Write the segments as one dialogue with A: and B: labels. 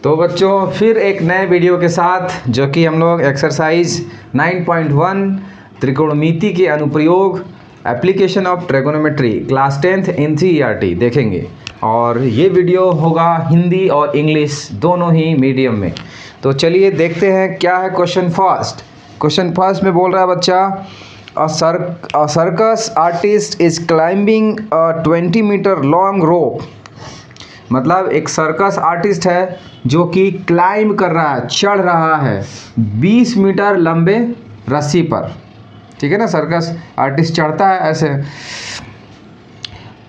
A: तो बच्चों फिर एक नए वीडियो के साथ, जो कि हम लोग एक्सरसाइज 9.1 त्रिकोणमिति के अनुप्रयोग application of trigonometry class 10th NCERT देखेंगे। और ये वीडियो होगा हिंदी और इंग्लिश दोनों ही मीडियम में। तो चलिए देखते हैं क्या है क्वेश्चन फर्स्ट। क्वेश्चन फर्स्ट में बोल रहा है बच्चा, a circus artist is climbing a 20 metre long rope. मतलब एक सर्कस आर्टिस्ट है जो कि क्लाइंब कर रहा है, चढ़ रहा है 20 मीटर लंबे रस्सी पर। ठीक है ना, सर्कस आर्टिस्ट चढ़ता है ऐसे।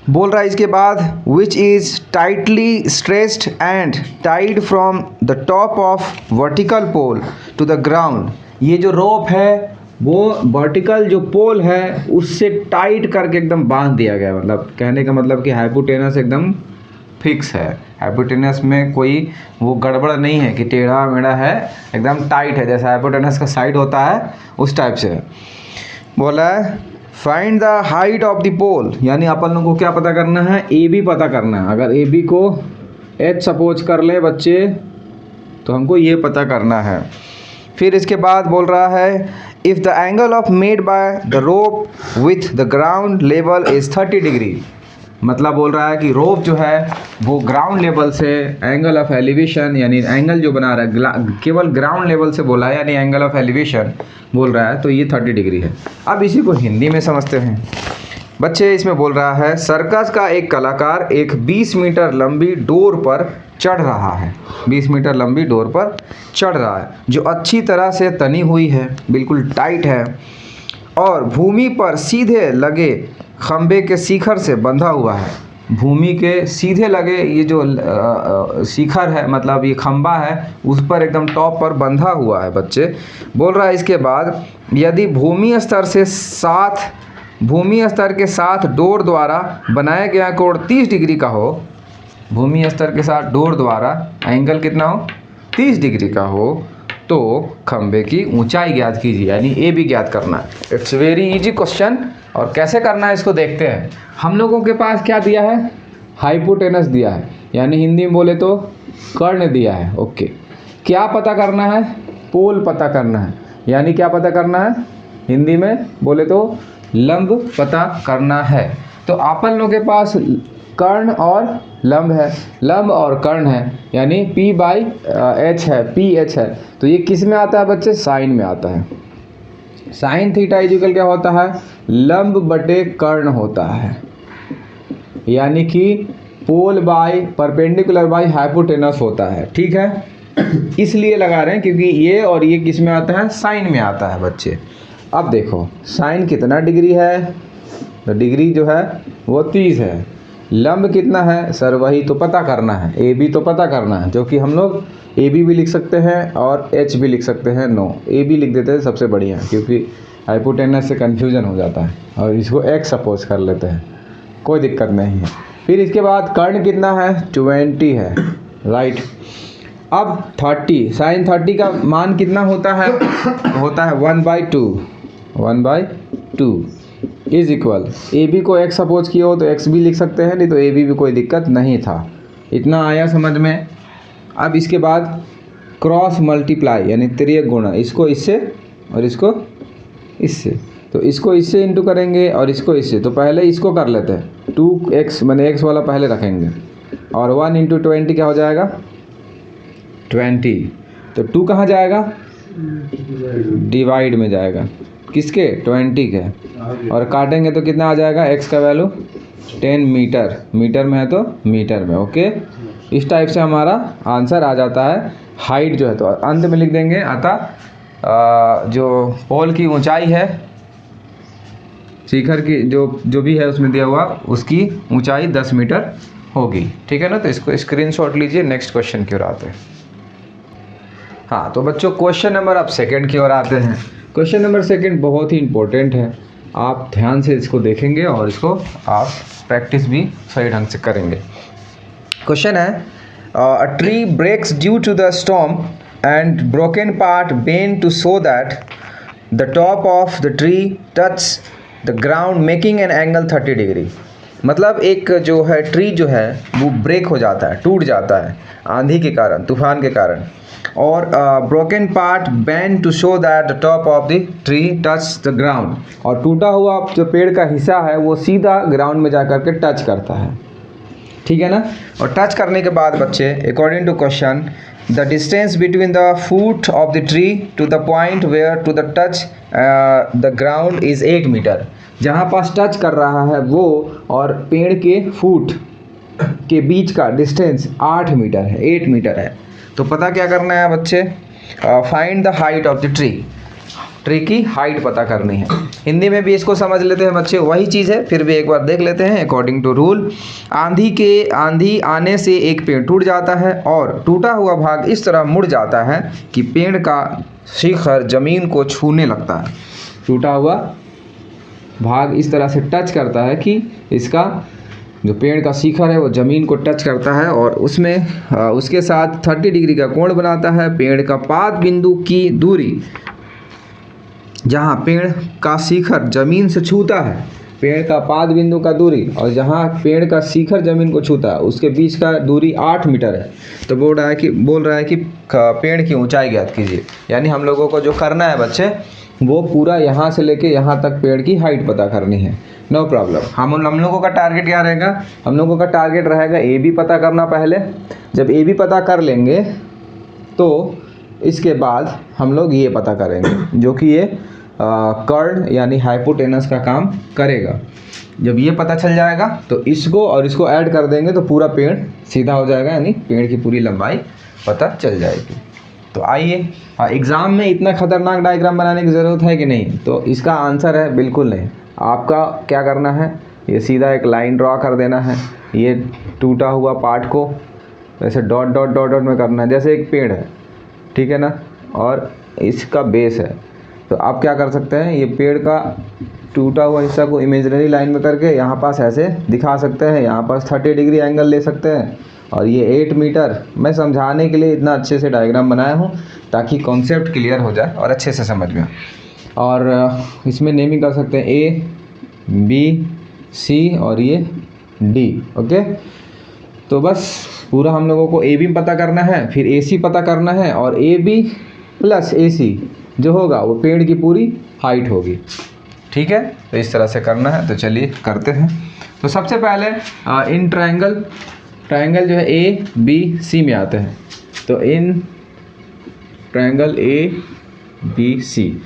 A: बोल रहा है इसके बाद which is tightly stressed and tied from the top of vertical pole to the ground. ये जो रोप है वो वर्टिकल जो पोल है उससे टाइट करके एकदम बांध दिया गया। मतलब कहने का मतलब कि हाइपोटेनस एकदम फिक्स है। हाइपोटेनस में कोई वो गड़बड़ नहीं है कि टेढ़ा मेढ़ा है, एकदम टाइट है, जैसा हाइपोटेनस का साइड होता है उस टाइप से। बोला है find the height of the pole, यानी अपन लोगों को क्या पता करना है, ए बी पता करना है। अगर ए बी को एच सपोज कर ले बच्चे तो हमको ये पता करना है। फिर इसके बाद बोल रहा है if the angle of made by the rope with the ground level is 30 degree. मतलब बोल रहा है कि रोप जो है वो ग्राउंड लेवल से एंगल ऑफ एलिवेशन, यानी एंगल जो बना रहा है केवल ग्राउंड लेवल से बोला है, यानी एंगल ऑफ एलिवेशन बोल रहा है, तो ये 30 डिग्री है। अब इसी को हिंदी में समझते हैं बच्चे। इसमें बोल रहा है सर्कस का एक कलाकार एक 20 मीटर लंबी डोर पर चढ़ रहा है। 20 मीटर लंबी डोर पर चढ़ रहा है जो अच्छी तरह से तनी हुई है, बिल्कुल टाइट है, और भूमि पर सीधे लगे खंबे के शिखर से बंधा हुआ है। भूमि के सीधे लगे ये जो शिखर है, मतलब ये खंबा है, उस पर एकदम टॉप पर बंधा हुआ है बच्चे। बोल रहा है इसके बाद यदि भूमि स्तर के साथ डोर द्वारा बनाया गया कोण 30 डिग्री का हो, भूमि स्तर के साथ डोर द्वारा एंगल कितना हो, 30 डिग्री का हो, तो खंबे की ऊंचाई ज्ञात कीजिए, यानी ए बी ज्ञात करना है। It's very easy question. और कैसे करना है इसको देखते हैं। हम लोगों के पास क्या दिया है, हाइपोटेनस दिया है, यानी हिंदी में बोले तो कर्ण दिया है। ओके, क्या पता करना है, पोल पता करना है, यानी क्या पता करना है, हिंदी में बोले तो लंब पता करना है। तो अपन लोगों के पास कर्ण और लंब है, लंब और कर्ण है, यानी P/H है, PH है। तो ये किस में आता है बच्चे, साइन में आता है। साइन थीटा इक्वल क्या होता है, लंब बटे कर्ण होता है, यानी कि पोल बाय परपेंडिकुलर बाय हाइपोटेनस होता है। ठीक है, इसलिए लगा रहे हैं क्योंकि ये और ये किस में आता है, साइन में आता है बच्चे। अब देखो साइन कितना डिग्री है, तो डिग्री जो है वो 30 है। लंब कितना है सर, वही तो पता करना है, ए बी तो पता करना है, जो कि हम लोग ए बी भी लिख सकते हैं और एच भी लिख सकते हैं। नो, ए बी लिख देते हैं सबसे बढ़िया, क्योंकि हाइपोटेनस से कन्फ्यूजन हो जाता है। और इसको एक्स सपोज कर लेते हैं, कोई दिक्कत नहीं है। फिर इसके बाद कर्ण कितना है, 20 है, राइट। अब 30, साइन 30 का मान कितना होता है, होता है 1/2 इज इक्वल, ए बी को एक्स सपोज किया हो तो एक्स भी लिख सकते हैं, नहीं तो ए बी भी कोई दिक्कत नहीं था। इतना आया समझ में। अब इसके बाद क्रॉस मल्टीप्लाई, यानी तिर्यक गुणा, इसको इससे और इसको इससे, तो इसको इससे इंटू करेंगे और इसको इससे। तो पहले इसको कर लेते हैं, 2x मैंने x वाला पहले रखेंगे, और 1 × 20 क्या हो जाएगा, 20। तो 2 कहाँ जाएगा, डिवाइड में जाएगा, किसके, 20 के, और काटेंगे तो कितना आ जाएगा, x का वैल्यू 10 मीटर, मीटर में है तो मीटर में। ओके, इस टाइप से हमारा आंसर आ जाता है। हाइट जो है तो अंत में लिख देंगे, अतः जो पोल की ऊंचाई है, शिखर की जो भी है उसमें दिया हुआ, उसकी ऊंचाई 10 मीटर होगी। ठीक है ना, तो इसको स्क्रीनशॉट लीजिए। नेक्स्ट क्वेश्चन की ओर आते हैं। हाँ तो बच्चों क्वेश्चन नंबर अब सेकंड की ओर आते हैं। क्वेश्चन नंबर सेकंड बहुत ही इंपॉर्टेंट है, आप ध्यान से इसको देखेंगे और इसको आप प्रैक्टिस भी सही ढंग से करेंगे। क्वेश्चन है a tree breaks due to the storm and broken part bend to so that the top of the tree touch the ground making an angle 30 degree. मतलब एक जो है ट्री जो है वो ब्रेक हो जाता है, टूट जाता है आंधी के कारण, तूफान के कारण। और broken part bend to show that the top of the tree touch the ground, और टूटा हुआ जो पेड़ का हिस्सा है वो सीधा ग्राउंड में जाकर के टच करता है, ठीक है ना। और टच करने के बाद बच्चे, according to question, the distance between the foot of the tree to the point where to the touch the ground is 8 metre. जहाँ पास टच कर रहा है वो और पेड़ के फूट के बीच का डिस्टेंस 8 मीटर है, 8 मीटर है। तो पता क्या करना है बच्चे, find the height of the tree, tree की हाइट पता करनी है। हिंदी में भी इसको समझ लेते हैं बच्चे, वही चीज़ है, फिर भी एक बार देख लेते हैं। अकॉर्डिंग टू रूल, आंधी आने से एक पेड़ टूट जाता है और टूटा हुआ भाग इस तरह मुड़ जाता है कि पेड़ का शिखर जमीन को छूने लगता है। टूटा हुआ भाग इस तरह से टच करता है कि इसका जो पेड़ का शिखर है वो ज़मीन को टच करता है और उसमें उसके साथ 30 डिग्री का कोण बनाता है। पेड़ का पाद बिंदु की दूरी, जहाँ पेड़ का शिखर जमीन से छूता है, पेड़ का पाद बिंदु का दूरी और जहाँ पेड़ का शिखर जमीन को छूता है उसके बीच का दूरी 8 मीटर है। तो बोल रहा है कि पेड़ की ऊंचाई ज्ञात कीजिए। यानी हम लोगों को जो करना है बच्चे, वो पूरा यहाँ से लेके यहाँ तक पेड़ की हाइट पता करनी है। No problem. हम लोगों का टारगेट क्या रहेगा, हम लोगों का टारगेट रहेगा ए बी पता करना पहले। जब ए बी पता कर लेंगे तो इसके बाद हम लोग ये पता करेंगे, जो कि ये कर्ड यानी हाइपोटेनस का काम करेगा। जब ये पता चल जाएगा तो इसको और इसको ऐड कर देंगे तो पूरा पेड़ सीधा हो जाएगा, यानी पेड़ की पूरी लंबाई पता चल जाएगी। तो आइए, एग्ज़ाम में इतना खतरनाक डायग्राम बनाने की ज़रूरत है कि नहीं? तो इसका आंसर है बिल्कुल नहीं। आपका क्या करना है, ये सीधा एक लाइन ड्रॉ कर देना है, ये टूटा हुआ पार्ट को ऐसे डॉट डॉट डॉट डॉट में करना है, जैसे एक पेड़ है, ठीक है ना, और इसका बेस है। तो आप क्या कर सकते हैं, ये पेड़ का टूटा हुआ हिस्सा को इमेजिनरी लाइन में करके यहाँ पास ऐसे दिखा सकते हैं, यहाँ पास 30 डिग्री एंगल ले सकते हैं। और ये 8 मीटर मैं समझाने के लिए इतना अच्छे से डायग्राम बनाया हूँ ताकि कॉन्सेप्ट क्लियर हो जाए और अच्छे से समझ में। और इसमें नेमिंग कर सकते हैं ए बी सी और ये डी। ओके, तो बस पूरा हम लोगों को ए बी पता करना है, फिर ए सी पता करना है, और ए बी प्लस ए सी जो होगा वो पेड़ की पूरी हाइट होगी, ठीक है। तो इस तरह से करना है, तो चलिए करते हैं। तो सबसे पहले इन ट्रायंगल जो है ए बी सी में आते हैं। तो इन ट्रायंगल ए बी सी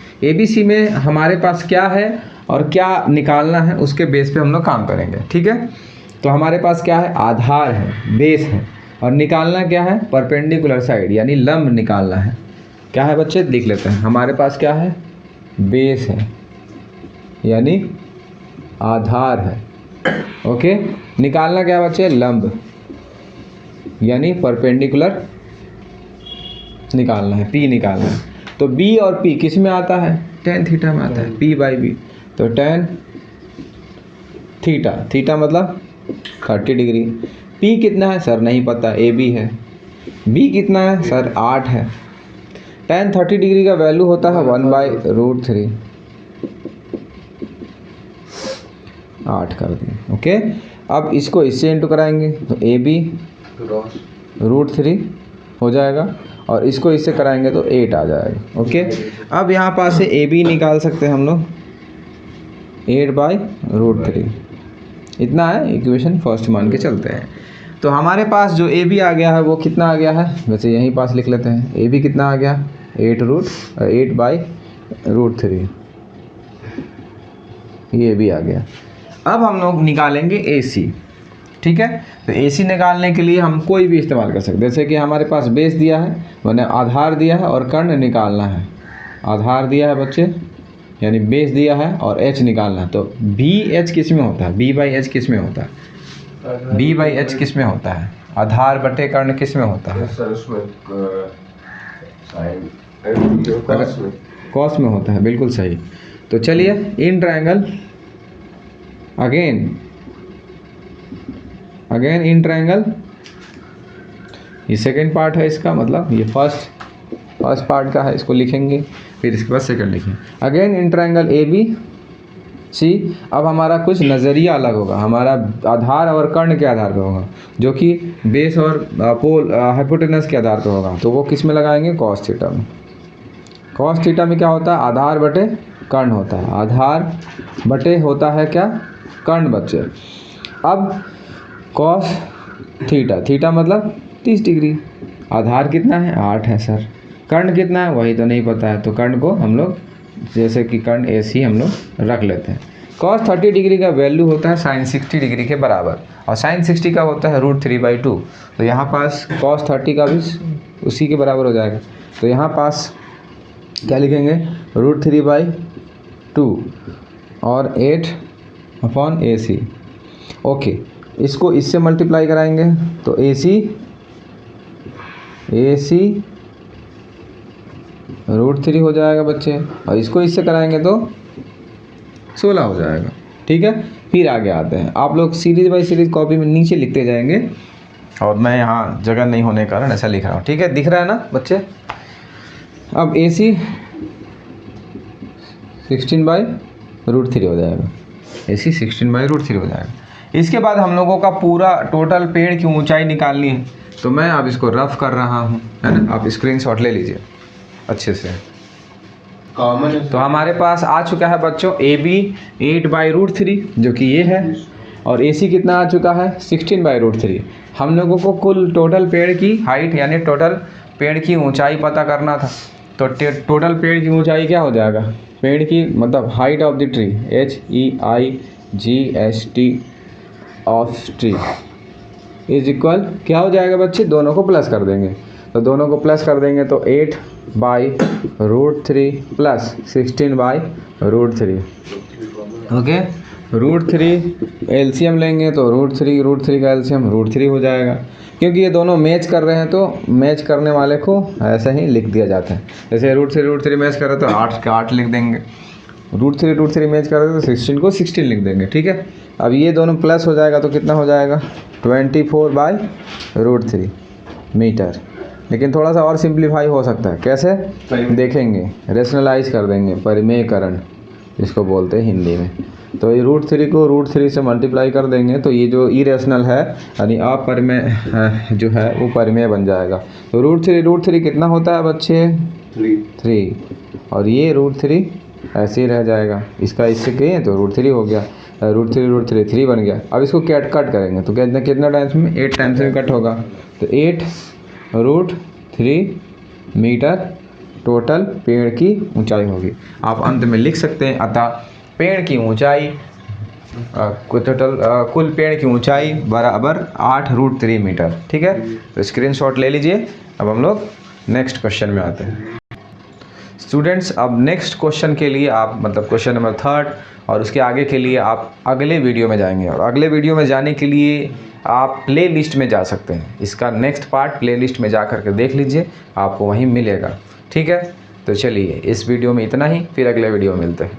A: में हमारे पास क्या है और क्या निकालना है, उसके बेस पे हम लोग काम करेंगे, ठीक है। तो हमारे पास क्या है, आधार है, बेस है, और निकालना क्या है, परपेंडिकुलर साइड यानी लंब निकालना है। क्या है बच्चे, देख लेते हैं। हमारे पास क्या है, बेस है यानी आधार है। ओके, निकालना क्या है बच्चे, लंब यानी परपेंडिकुलर निकालना है, पी निकालना है। तो बी और पी किस में आता है, tan थीटा में आता है, पी बाई बी। तो tan थीटा मतलब 30 डिग्री। पी कितना है सर, नहीं पता, ए बी है। बी कितना है सर, 8 है। tan 30 डिग्री का वैल्यू होता है 1/√3, 8 कर दिए। ओके, अब इसको इससे इंटू कराएंगे तो ए बी √3 हो जाएगा, और इसको इससे कराएंगे तो 8 आ जाएगा। ओके, अब यहाँ पास से ए बी निकाल सकते हैं हम लोग, 8/√3 इतना है, इक्वेशन फर्स्ट मान के चलते हैं। तो हमारे पास जो ए बी आ गया है वो कितना आ गया है, वैसे यहीं पास लिख लेते हैं। ए बी कितना आ गया, 8/√3, ये भी आ गया। अब हम लोग निकालेंगे ए सी, ठीक है। तो ए सी निकालने के लिए हम कोई भी इस्तेमाल कर सकते हैं, जैसे कि हमारे पास बेस दिया है, मैंने आधार दिया है और कर्ण निकालना है। आधार दिया है बच्चे यानी बेस दिया है, और एच निकालना है। तो बी एच किस में होता है, बी बाई एच किस में होता है, बी बाई एच किस में होता है, आधार बटे कर्ण किस में होता है, कॉस में होता है, बिल्कुल सही। तो चलिए, in triangle again in triangle, ये सेकेंड पार्ट है इसका, मतलब ये फर्स्ट पार्ट का है, इसको लिखेंगे, फिर इसके बाद सेकंड लिखेंगे। Again in triangle A B C. अब हमारा कुछ नज़रिया अलग होगा, हमारा आधार और कर्ण के आधार पर होगा, जो कि बेस और पोल हाइपोटेनस के आधार पर होगा। तो वो किस में लगाएंगे? कॉस थीटा में। कॉस थीटा में क्या होता है? आधार बटे कर्ण होता है। आधार बटे होता है क्या? कर्ण बच्चे। अब कॉस थीटा, थीटा मतलब 30 डिग्री। आधार कितना है? 8 है सर। कर्ण कितना है? वही तो नहीं पता है, तो कर्ण को हम लोग जैसे कि कर्ण AC हम लोग रख लेते हैं। cos 30 डिग्री का वैल्यू होता है sin 60 डिग्री के बराबर, और sin 60 का होता है √3/2। तो यहाँ पास cos 30 का भी उसी के बराबर हो जाएगा। तो यहाँ पास क्या लिखेंगे? √3/2 और 8/AC। ओके, इसको इससे मल्टीप्लाई कराएंगे तो AC √3 हो जाएगा बच्चे, और इसको इससे कराएंगे तो 16 हो जाएगा। ठीक है, फिर आगे आते हैं। आप लोग सीरीज बाई सीरीज कॉपी में नीचे लिखते जाएंगे, और मैं यहाँ जगह नहीं होने के कारण ऐसा लिख रहा हूँ। ठीक है, दिख रहा है ना बच्चे? अब AC 16/√3 हो जाएगा। AC 16/√3 हो जाएगा। इसके बाद हम लोगों का पूरा टोटल पेड़ की ऊंचाई निकालनी है, तो मैं अब इसको रफ कर रहा हूँ, है ना? आप स्क्रीनशॉट ले लीजिए अच्छे से। तो हमारे पास आ चुका है बच्चों AB 8/√3, जो कि ये है, और AC कितना आ चुका है? 16/√3। हम लोगों को कुल टोटल पेड़ की हाइट यानी टोटल पेड़ की ऊंचाई पता करना था। तो टोटल पेड़ की ऊंचाई क्या हो जाएगा? पेड़ की मतलब height of the tree, HEIGHT of tree is equal क्या हो जाएगा बच्चे? दोनों को प्लस कर देंगे। तो दोनों को प्लस कर देंगे तो 8/√3 प्लस 16/√3। ओके, √3 एलसीएम लेंगे तो √3 का एलसीएम √3 हो जाएगा। क्योंकि ये दोनों मैच कर रहे हैं तो मैच करने वाले को ऐसा ही लिख दिया जाता है। जैसे √3 मैच कर रहे तो 8 का 8 लिख देंगे, √3 मैच कर रहे तो 16 को 16 लिख देंगे। ठीक है, अब ये दोनों प्लस हो जाएगा तो कितना हो जाएगा? 24/√3 मीटर। लेकिन थोड़ा सा और सिंप्लीफाई हो सकता है। कैसे देखेंगे? रेशनलाइज कर देंगे, परिमेयकरण इसको बोलते हैं हिंदी में। तो ये √3 को √3 से मल्टीप्लाई कर देंगे तो ये जो इरेशनल है यानी अपरिमेय जो है वो परिमेय बन जाएगा। तो √3 कितना होता है बच्चे? 3, और ये √3 ऐसे ही रह जाएगा। इसका इससे किए तो √3 हो गया, √3 3 बन गया। अब इसको कट करेंगे तो कितना टाइम्स में? 8 टाइम्स में कट होगा। तो 8√3 मीटर टोटल पेड़ की ऊंचाई होगी। आप अंत में लिख सकते हैं अतः पेड़ की ऊंचाई टोटल कुल पेड़ की ऊंचाई बराबर 8√3 मीटर। ठीक है, तो स्क्रीनशॉट ले लीजिए। अब हम लोग नेक्स्ट क्वेश्चन में आते हैं। स्टूडेंट्स, अब नेक्स्ट क्वेश्चन के लिए आप मतलब क्वेश्चन नंबर 3 और उसके आगे के लिए आप अगले वीडियो में जाएंगे, और अगले वीडियो में जाने के लिए आप प्ले लिस्ट में जा सकते हैं। इसका नेक्स्ट पार्ट प्ले लिस्ट में जा करके देख लीजिए, आपको वहीं मिलेगा। ठीक है, तो चलिए इस वीडियो में इतना ही, फिर अगले वीडियो में मिलते हैं।